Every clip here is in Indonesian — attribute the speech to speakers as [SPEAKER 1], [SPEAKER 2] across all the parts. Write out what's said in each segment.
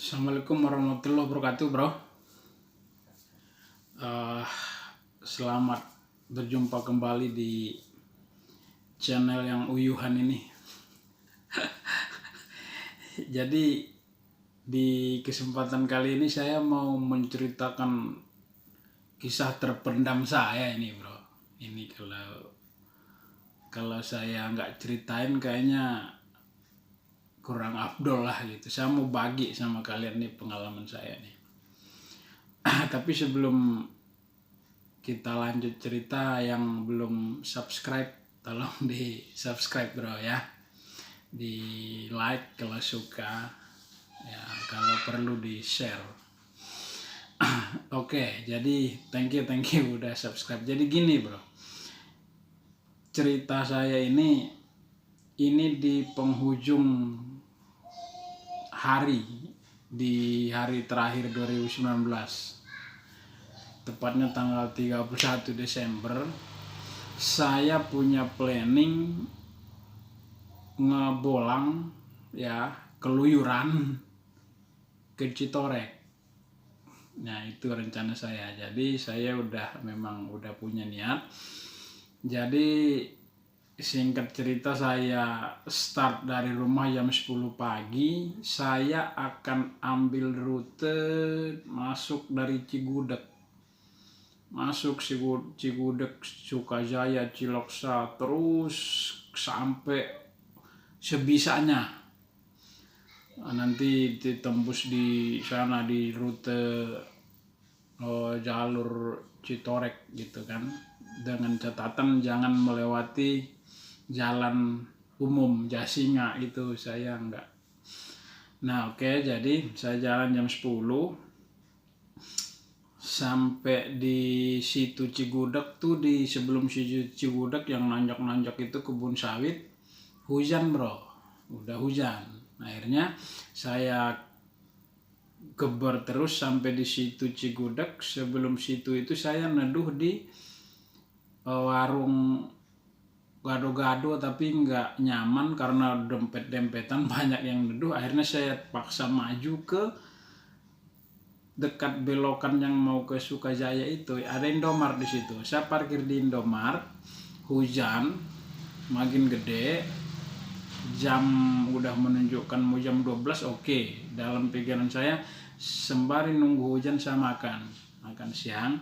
[SPEAKER 1] Assalamualaikum warahmatullahi wabarakatuh, bro. Eh, Selamat berjumpa kembali di channel yang uyuhan ini. Jadi di kesempatan kali ini saya mau menceritakan kisah terpendam saya ini, bro. Ini kalau saya nggak ceritain kayaknya kurang afdol lah gitu. Saya mau bagi sama kalian nih pengalaman saya nih. Tapi sebelum kita lanjut cerita, yang belum subscribe tolong di subscribe, bro, ya. Di like kalau suka, ya kalau perlu di share. Oke, jadi thank you udah subscribe. Jadi gini, bro, cerita saya ini di penghujung hari, di hari terakhir 2019, tepatnya tanggal 31 Desember, saya punya planning ngebolang, ya, keluyuran ke Citorek. Nah, itu rencana saya. Jadi saya memang udah punya niat. Jadi singkat cerita, saya start dari rumah jam 10 pagi. Saya akan ambil rute masuk dari Cigudeg. Masuk Cigudeg, Sukajaya, Ciloksa, terus sampai sebisanya. Nanti ditembus di sana di rute jalur Citorek gitu kan, dengan catatan jangan melewati jalan umum Jasinga, itu saya enggak. Nah, oke, jadi saya jalan jam 10 sampai di situ Cigudeg tuh. Di sebelum situ Cigudeg yang nanjak-nanjak itu kebun sawit, hujan, bro, udah hujan. Akhirnya saya geber terus sampai di situ Cigudeg. Sebelum situ itu saya neduh di warung gado-gado, tapi nggak nyaman karena dempet-dempetan banyak yang neduh. Akhirnya saya paksa maju ke dekat belokan yang mau ke Sukajaya itu, ada Indomaret di situ. Saya parkir di Indomaret, hujan makin gede, jam udah menunjukkan mau jam 12. Oke, dalam pikiran saya sembari nunggu hujan saya makan siang.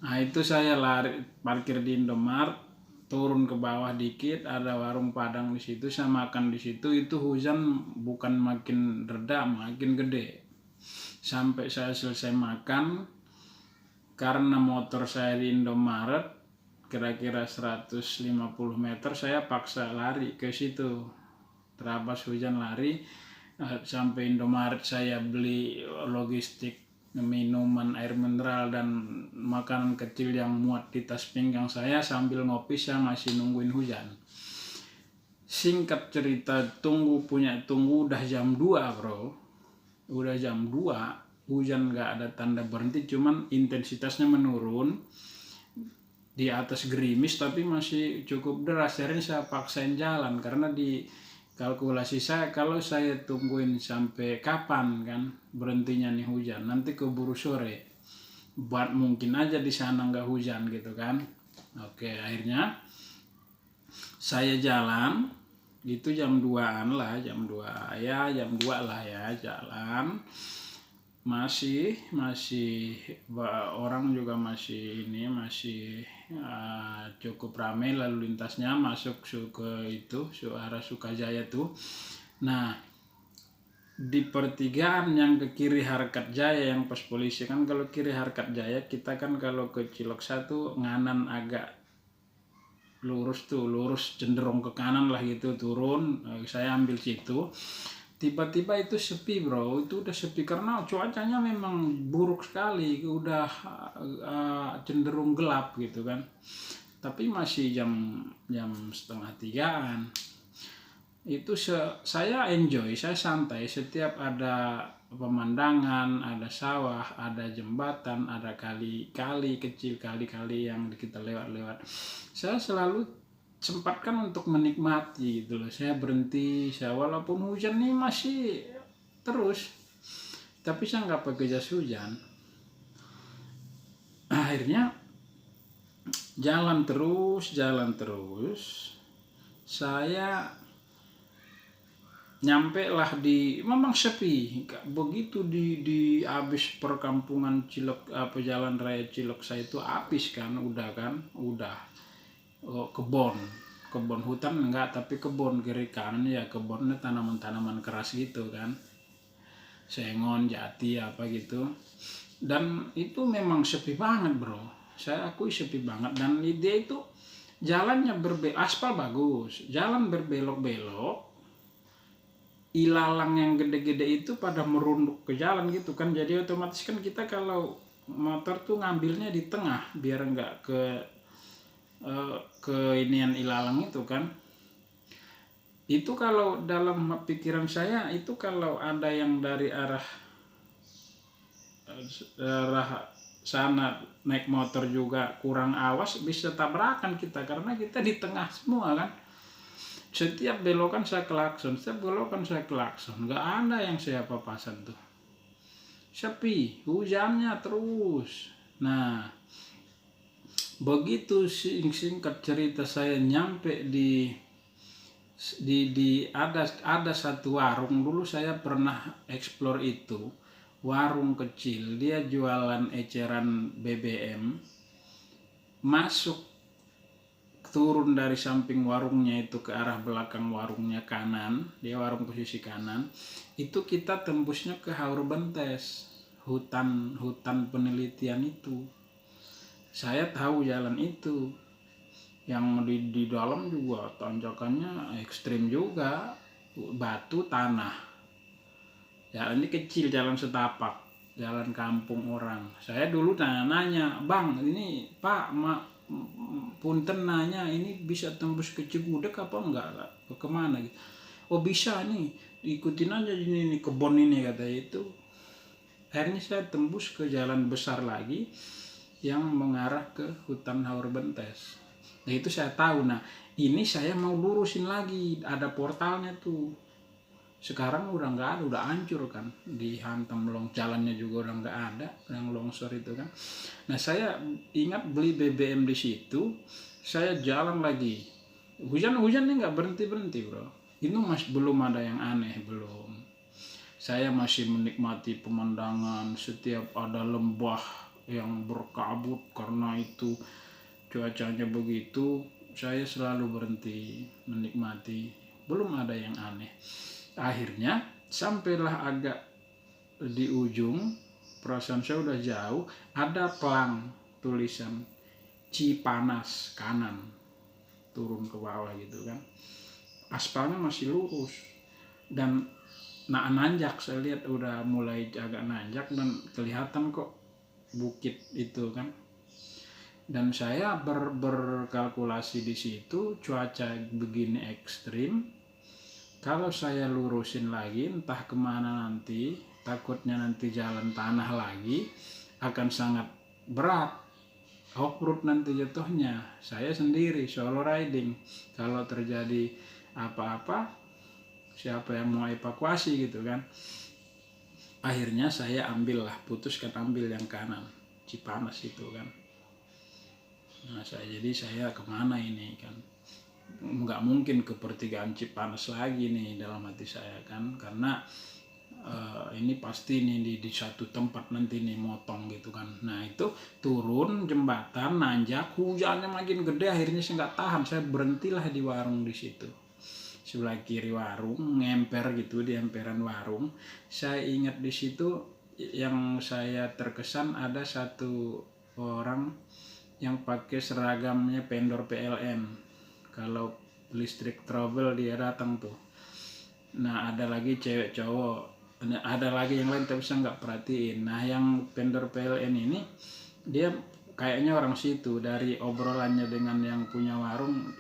[SPEAKER 1] Nah, itu saya lari parkir di Indomaret, turun ke bawah dikit, ada warung Padang di situ, saya makan di situ. Itu hujan bukan makin reda, makin gede. Sampai saya selesai makan, karena motor saya di Indomaret kira-kira 150 meter, saya paksa lari ke situ. Terabas hujan lari sampai Indomaret, saya beli logistik, minuman, air mineral, dan makanan kecil yang muat di tas pinggang saya. Sambil ngopi saya masih nungguin hujan. Singkat cerita, tunggu udah jam 2, bro. Udah jam 2, hujan gak ada tanda berhenti, cuman intensitasnya menurun. Di atas gerimis tapi masih cukup deras. Akhirnya saya paksain jalan karena di kalkulasi saya, kalau saya tungguin sampai kapan kan berhentinya nih hujan, nanti keburu sore. Mungkin aja di sana nggak hujan gitu kan. Oke, akhirnya saya jalan gitu jam 2-an lah, jam 2 lah ya, jalan. Masih orang juga masih cukup ramai lalu lintasnya masuk ke itu arah Sukajaya tuh. Nah, di pertigaan yang ke kiri Harkat Jaya, yang pos polisi kan, kalau kiri Harkat Jaya kita kan, kalau ke Ciloksa tuh nganan agak lurus cenderung ke kanan lah gitu, turun. Saya ambil situ. Tiba-tiba itu sepi, bro. Itu udah sepi karena cuacanya memang buruk sekali, udah cenderung gelap gitu kan. Tapi masih jam setengah 3-an. Itu saya enjoy, saya santai. Setiap ada pemandangan, ada sawah, ada jembatan, ada kali kecil, kali yang kita lewat, saya selalu sempatkan untuk menikmati gitu loh. Saya berhenti, walaupun hujan nih masih terus, tapi saya nggak pakai jas hujan. Akhirnya jalan terus, saya nyampe lah memang sepi begitu di habis perkampungan Cilok, jalan raya Cilok saya itu habis kan, udah kebon hutan enggak, tapi kebon kiri kanan ya, kebonnya tanaman keras gitu kan, sengon, jati apa gitu. Dan itu memang sepi banget bro, saya akui sepi banget. Dan dia itu jalannya aspal bagus, jalan berbelok-belok, ilalang yang gede-gede itu pada merunduk ke jalan gitu kan. Jadi otomatis kan kita kalau motor tuh ngambilnya di tengah biar enggak ke inian ilalang itu kan. Itu kalau dalam pikiran saya itu kalau ada yang dari arah sana naik motor juga kurang awas bisa tabrakan kita, karena kita di tengah semua kan. Setiap belokan saya klakson, nggak ada yang saya papasan tuh. Sepi, hujannya terus. Nah, begitu singkat cerita saya nyampe di ada satu warung. Dulu saya pernah explore itu, warung kecil, dia jualan eceran BBM. Masuk, turun dari samping warungnya itu ke arah belakang warungnya kanan, dia warung posisi kanan, itu kita tembusnya ke Haur Bentes, hutan penelitian itu. Saya tahu jalan itu, yang di dalam juga tanjakannya ekstrim juga, batu tanah. Jalan ini kecil, jalan setapak, jalan kampung orang. Saya dulu nanya, bang ini pak punten nanya, ini bisa tembus ke Cigudeg apa enggak, kemana gitu. Oh bisa nih, ikutin aja ini kebon ini kata itu. Akhirnya saya tembus ke jalan besar lagi yang mengarah ke hutan Haur Bentes. Nah itu saya tahu, nah ini saya mau lurusin lagi, ada portalnya tuh. Sekarang udah nggak ada, udah hancur kan, dihantam jalannya juga udah nggak ada, yang longsor itu kan. Nah saya ingat beli BBM di situ, saya jalan lagi. Hujannya nggak berhenti bro. Itu belum ada yang aneh, belum. Saya masih menikmati pemandangan, setiap ada lembah yang berkabut karena itu cuacanya begitu, saya selalu berhenti menikmati, belum ada yang aneh. Akhirnya sampailah agak di ujung, perasaan saya udah jauh, ada pelang tulisan Cipanas kanan, turun ke bawah gitu kan. Aspalnya masih lurus dan nanjak, saya lihat udah mulai agak nanjak dan kelihatan kok bukit itu kan. Dan saya berkalkulasi di situ, cuaca begini ekstrim, kalau saya lurusin lagi entah kemana nanti, takutnya nanti jalan tanah lagi, akan sangat berat, off-road nanti jatuhnya. Saya sendiri solo riding, kalau terjadi apa-apa siapa yang mau evakuasi gitu kan. Akhirnya saya putuskan ambil yang kanan, Cipanas itu kan. Nah jadi saya kemana ini kan, nggak mungkin ke pertigaan Cipanas lagi nih dalam hati saya kan, karena ini pasti nih di satu tempat nanti nih motong gitu kan. Nah itu turun jembatan, nanjak, hujannya makin gede, akhirnya saya nggak tahan, saya berhentilah di warung di situ, sebelah kiri warung, ngemper gitu di emperan warung. Saya ingat di situ yang saya terkesan ada satu orang yang pakai seragamnya vendor PLN. Kalau listrik trouble dia datang tuh. Nah ada lagi cewek cowok, ada lagi yang lain tapi saya nggak perhatiin. Nah yang vendor PLN ini dia kayaknya orang situ, dari obrolannya dengan yang punya warung,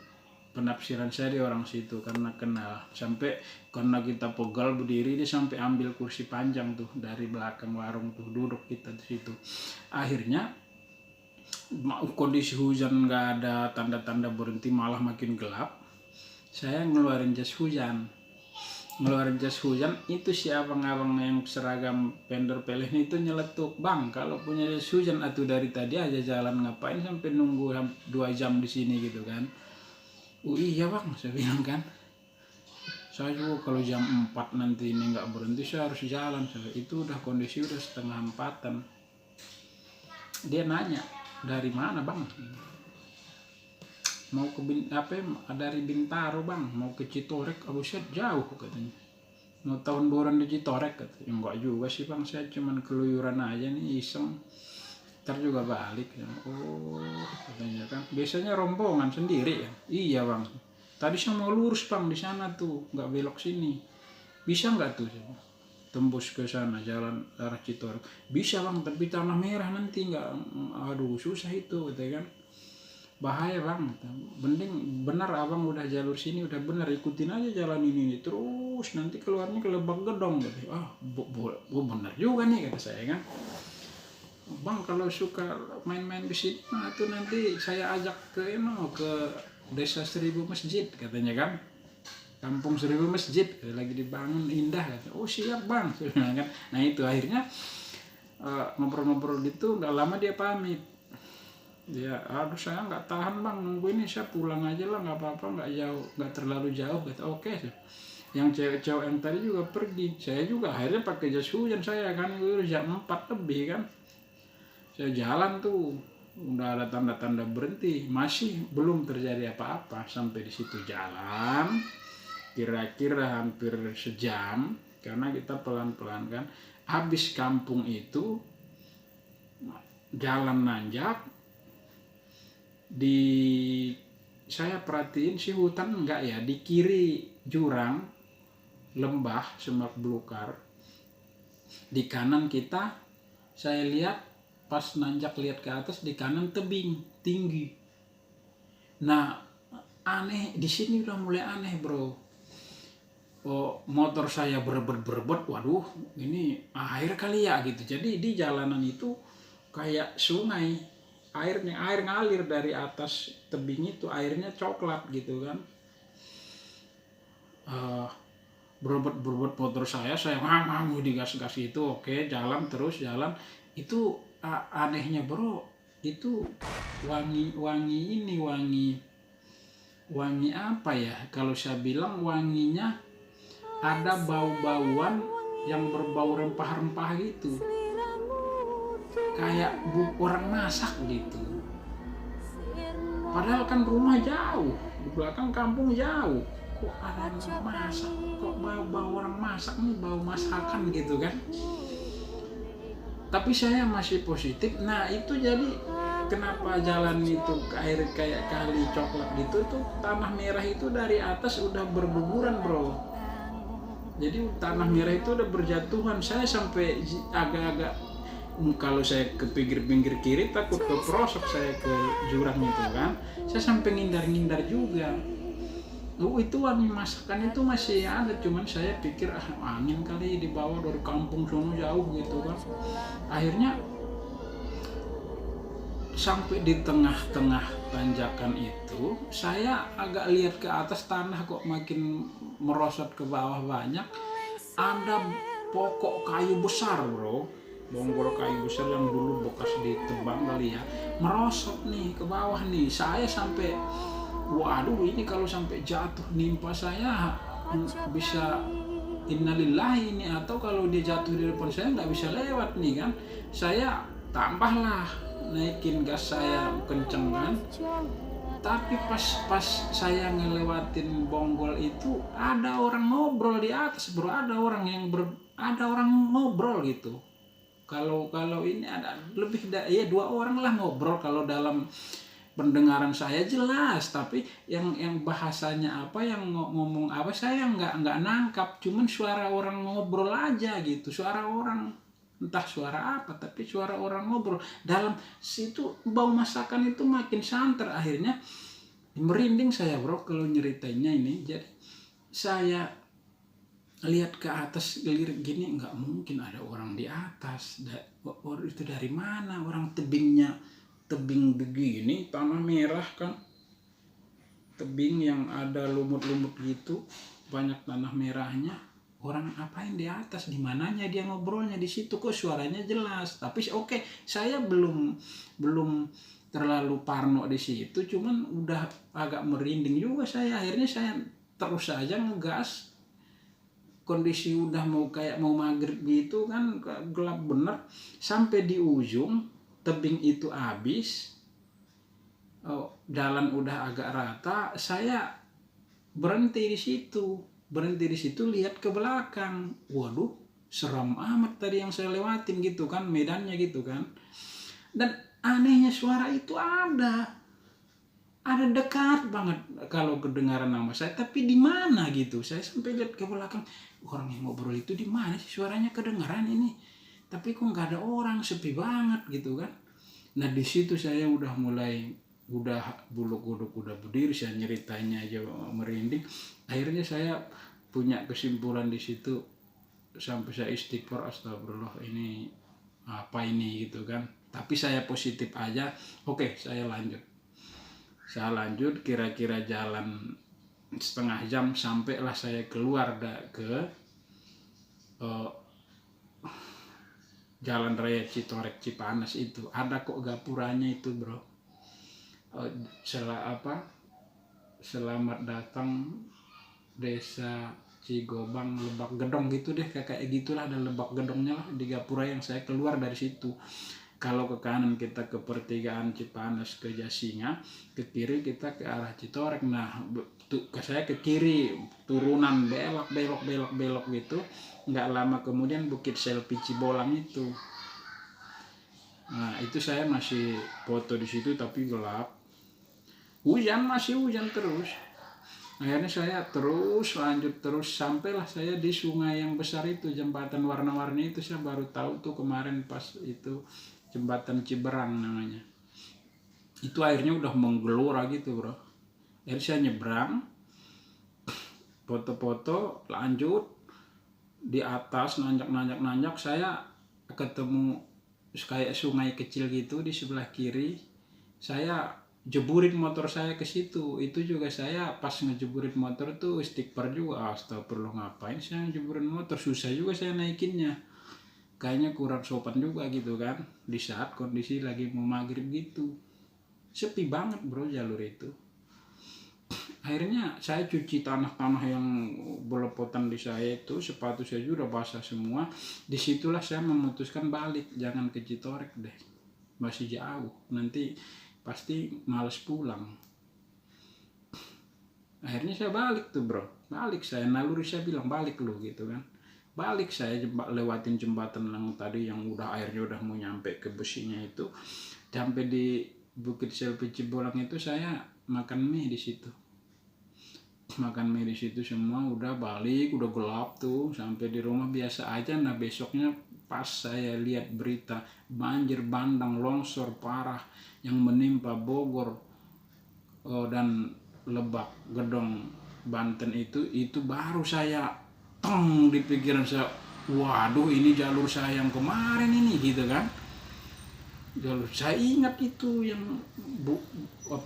[SPEAKER 1] penafsiran saya dia orang situ karena kenal. Sampai karena kita pegal berdiri, dia sampai ambil kursi panjang tuh dari belakang warung tuh, duduk kita di situ. Akhirnya kondisi hujan nggak ada tanda-tanda berhenti, malah makin gelap. Saya ngeluarin jas hujan. ngeluarin jas hujan. Itu si abang-abang yang seragam vendor peleh itu nyeletuk, "Bang, kalau punya jas hujan atuh dari tadi aja jalan, ngapain sampai nunggu 2 jam di sini," gitu kan. "Oh iya bang," saya bilang kan, "saya juga kalau jam 4 nanti ini nggak berhenti saya harus jalan." Itu udah kondisi udah setengah 4-an. Dia nanya, "Dari mana bang?" "Mau ke dari Bintaro bang, mau ke Citorek." "Buset, jauh," katanya. "Mau tahun boran di Citorek," katanya. "Enggak juga sih bang, saya cuman keluyuran aja nih, iseng, ntar juga balik." "Oh," katanya kan, "biasanya rombongan sendiri ya?" "Iya bang, tadi saya mau lurus bang di sana tuh, nggak belok sini. Bisa nggak tuh tembus ke sana jalan arah Citorek?" "Bisa bang, tapi tanah merah nanti nggak, aduh susah itu," katanya kan. "Bahaya bang, mending benar abang udah jalur sini udah benar, ikutin aja jalan ini terus nanti keluarnya ke Lebak Gedong," katanya. Benar juga nih," kata saya kan. "Bang kalau suka main-main ke sini nah tuh nanti saya ajak ke desa 1000 masjid," katanya kan. "Kampung 1000 masjid lagi dibangun indah," katanya. "Oh siap bang," saya bilang kan. Nah itu akhirnya ngobrol-ngobrol gitu, nggak lama dia pamit. "Ya aduh saya nggak tahan bang nunggu ini, saya pulang aja lah, nggak apa-apa, nggak jauh, nggak terlalu jauh," kata. "Oke." Yang cewek-cewek yang tadi juga pergi, saya juga akhirnya pakai jas hujan saya kan, itu jam 4 lebih kan. Saya jalan tuh, udah ada tanda-tanda berhenti, masih belum terjadi apa-apa. Sampai di situ jalan kira-kira hampir sejam, karena kita pelan-pelan kan. Habis kampung itu jalan nanjak, di saya perhatiin si hutan enggak ya, di kiri jurang lembah semak belukar, di kanan kita saya lihat pas nanjak lihat ke atas, di kanan tebing tinggi. Nah aneh di sini udah mulai aneh bro. Motor saya berebet, waduh ini air kali ya gitu. Jadi di jalanan itu kayak sungai, air ngalir dari atas tebing itu, airnya coklat gitu kan. Berebet motor saya mau digas-gas itu. Oke, jalan terus jalan. Itu anehnya bro, itu wangi apa ya, kalau saya bilang wanginya ada bau-bauan yang berbau rempah-rempah gitu, kayak orang masak gitu. Padahal kan rumah jauh, di belakang kampung jauh, kok ada yang masak, kok bau orang masak nih, bau masakan gitu kan. Tapi saya masih positif. Nah itu jadi kenapa jalan itu air kayak kali coklat gitu, tuh tanah merah itu dari atas udah berguguran bro. Jadi tanah merah itu udah berjatuhan. Saya sampai agak-agak, kalau saya ke pinggir-pinggir kiri takut keprosok saya ke jurang itu kan. Saya sampai ngindar-ngindar juga. Itu wangi masakan itu masih ada, cuman saya pikir angin kali dibawa dari kampung sono jauh gitu kan. Akhirnya sampai di tengah-tengah tanjakan itu saya agak lihat ke atas, tanah kok makin merosot ke bawah. Banyak ada pokok kayu besar bro, bonggol kayu besar yang dulu bekas ditebang kali ya, merosot nih ke bawah nih. Saya sampai waduh ini kalau sampai jatuh nimpa saya bisa innalillahi ini, atau kalau dia jatuh di depan saya nggak bisa lewat nih kan. Saya tambahlah naikin gas saya kenceng kan. Tapi pas saya ngelewatin bonggol itu ada orang ngobrol di atas bro, ada orang ngobrol gitu. Kalau ini ada lebih ya 2 orang lah ngobrol, kalau dalam pendengaran saya jelas, tapi yang bahasanya apa, yang ngomong apa saya nggak nangkap, cuman suara orang ngobrol aja gitu, suara orang, entah suara apa, tapi suara orang ngobrol. Dalam situ bau masakan itu makin santer, akhirnya merinding saya bro kalau nyeritainnya ini. Jadi saya lihat ke atas lirik gini, nggak mungkin ada orang di atas. Itu dari mana, orang tebing begini, tanah merah kan, tebing yang ada lumut-lumut gitu, banyak tanah merahnya, orang apain di atas, di mananya dia ngobrolnya di situ kok suaranya jelas. Tapi oke, saya belum terlalu parno di situ, cuman udah agak merinding juga saya. Akhirnya saya terus saja ngegas. Kondisi udah mau kayak mau maghrib gitu kan, gelap bener. Sampai di ujung tebing itu habis, jalan udah agak rata, saya berhenti di situ lihat ke belakang. Waduh, seram amat tadi yang saya lewatin gitu kan, medannya gitu kan. Dan anehnya suara itu ada dekat banget kalau kedengaran nama saya, tapi di mana gitu. Saya sampai lihat ke belakang, orang yang ngobrol itu di mana sih, suaranya kedengaran ini, tapi kok nggak ada orang, sepi banget gitu kan. Nah di situ saya udah bulu kuduk udah berdiri, saya nyeritainnya aja merinding. Akhirnya saya punya kesimpulan di situ, sampai saya istighfar, astagfirullah, ini apa ini gitu kan. Tapi saya positif aja. Oke, saya lanjut kira-kira jalan setengah jam, sampailah saya keluar ke jalan raya Citorek Cipanas. Itu ada kok gapuranya itu bro. Selamat datang desa Cigobang Lebak Gedong gitu deh, kayak gitulah, ada Lebak Gedongnya lah di gapura yang saya keluar dari situ. Kalau ke kanan kita ke pertigaan Cipanas ke Jasinga, ke kiri kita ke arah Citorek. Nah, saya ke kiri, turunan belok gitu. Nggak lama kemudian Bukit Selfie Cibolang itu. Nah, itu saya masih foto di situ tapi gelap. Masih hujan terus. Akhirnya saya lanjut terus sampailah saya di sungai yang besar itu, jembatan warna-warni itu. Saya baru tahu tuh kemarin pas itu, jembatan Ciberang namanya. Itu airnya udah menggelora gitu bro. Akhirnya saya nyebrang, foto-foto, lanjut di atas, nanjak, saya ketemu kayak sungai kecil gitu di sebelah kiri. Saya jeburin motor saya ke situ. Itu juga saya pas ngejeburin motor tuh istighfar juga, astagfirullah, ngapain saya ngejeburin motor, susah juga saya naikinnya, kayaknya kurang sopan juga gitu kan di saat kondisi lagi mau maghrib gitu. Sepi banget bro jalur itu. Akhirnya saya cuci tanah-tanah yang belepotan di saya itu, sepatu saya juga basah semua. Disitulah saya memutuskan balik, jangan ke Citorek deh, masih jauh, nanti pasti males pulang. Akhirnya saya balik tuh bro, saya naluri, saya bilang balik lu gitu kan. Balik saya lewatin jembatan yang tadi yang udah airnya udah mau nyampe ke besinya itu. Sampai di Bukit Selfie Cibolang itu saya makan mie di situ. Semua udah balik, udah gelap tuh, sampai di rumah biasa aja. Nah besoknya pas saya lihat berita banjir bandang longsor parah yang menimpa Bogor dan Lebak Gedong Banten itu baru saya di pikiran saya, waduh ini jalur saya yang kemarin ini gitu kan. Jalur saya ingat itu yang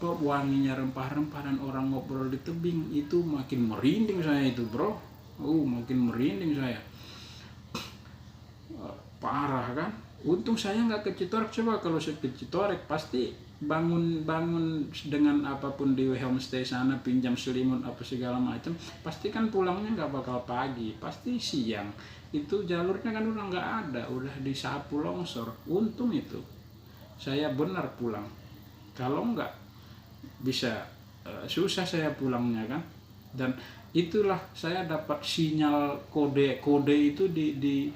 [SPEAKER 1] wanginya rempah-rempah dan orang ngobrol di tebing itu. Makin merinding saya itu bro, makin merinding saya, parah kan. Untung saya nggak ke Citorek. Coba kalau saya ke Citorek pasti bangun dengan apapun di homestay sana, pinjam selimut apa segala macam, pasti kan pulangnya nggak bakal pagi, pasti siang. Itu jalurnya kan udah nggak ada, udah disapu longsor. Untung itu saya benar pulang, kalau nggak bisa susah saya pulangnya kan. Dan itulah saya dapat sinyal kode itu di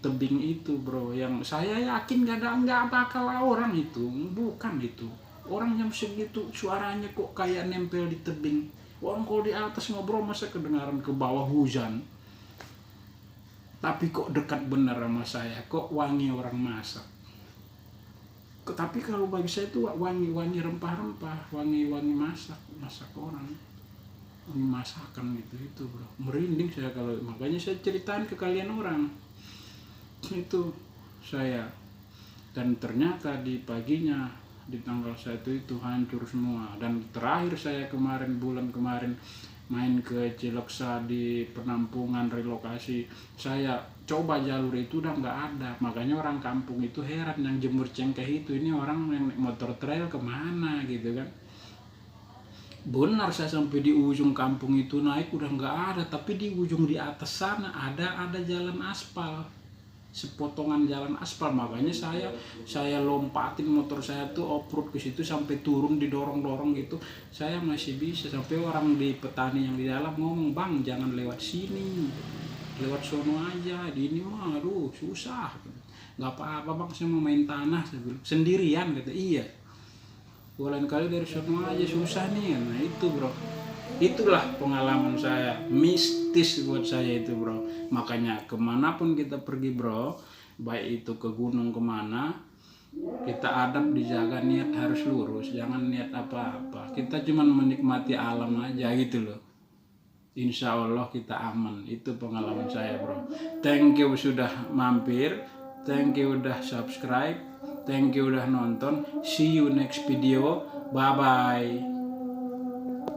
[SPEAKER 1] tebing itu bro, yang saya yakin nggak bakal orang itu, bukan itu orang yang segitu suaranya kok kayak nempel di tebing. Orang kalau di atas ngobrol masa kedengaran ke bawah hujan, tapi kok dekat bener sama saya, kok wangi orang masak. Tapi kalau bagi saya itu wangi rempah-rempah, wangi masak orang, wangi masakan gitu bro. Merinding saya kalau, makanya saya ceritain ke kalian orang itu saya. Dan ternyata di paginya di tanggal 1 itu hancur semua. Dan terakhir saya bulan kemarin main ke Cileksa di penampungan relokasi, saya coba jalur itu udah nggak ada. Makanya orang kampung itu heran, yang jemur cengkeh itu, ini orang yang naik motor trail kemana gitu kan. Benar, saya sampai di ujung kampung itu naik udah nggak ada, tapi di ujung di atas sana ada jalan aspal, sepotongan jalan aspal. Makanya saya lompatin motor saya tuh off-road ke situ sampai turun didorong-dorong gitu. Saya masih bisa, sampai orang di petani yang di dalam ngomong, "Bang, jangan lewat sini, lewat sono aja, di ini mah aduh susah." "Nggak apa-apa Bang, saya mau main tanah," saya bilang. "Sendirian?" kata. "Iya." "Lain kali dari sono aja, susah nih." Nah itu bro, itulah pengalaman saya, mistis buat saya itu bro. Makanya kemanapun kita pergi bro, baik itu ke gunung kemana, kita adab dijaga, niat harus lurus, jangan niat apa-apa. Kita cuman menikmati alam aja gitu loh. Insya Allah kita aman. Itu pengalaman saya bro. Thank you sudah mampir, thank you udah subscribe, thank you udah nonton. See you next video, bye bye.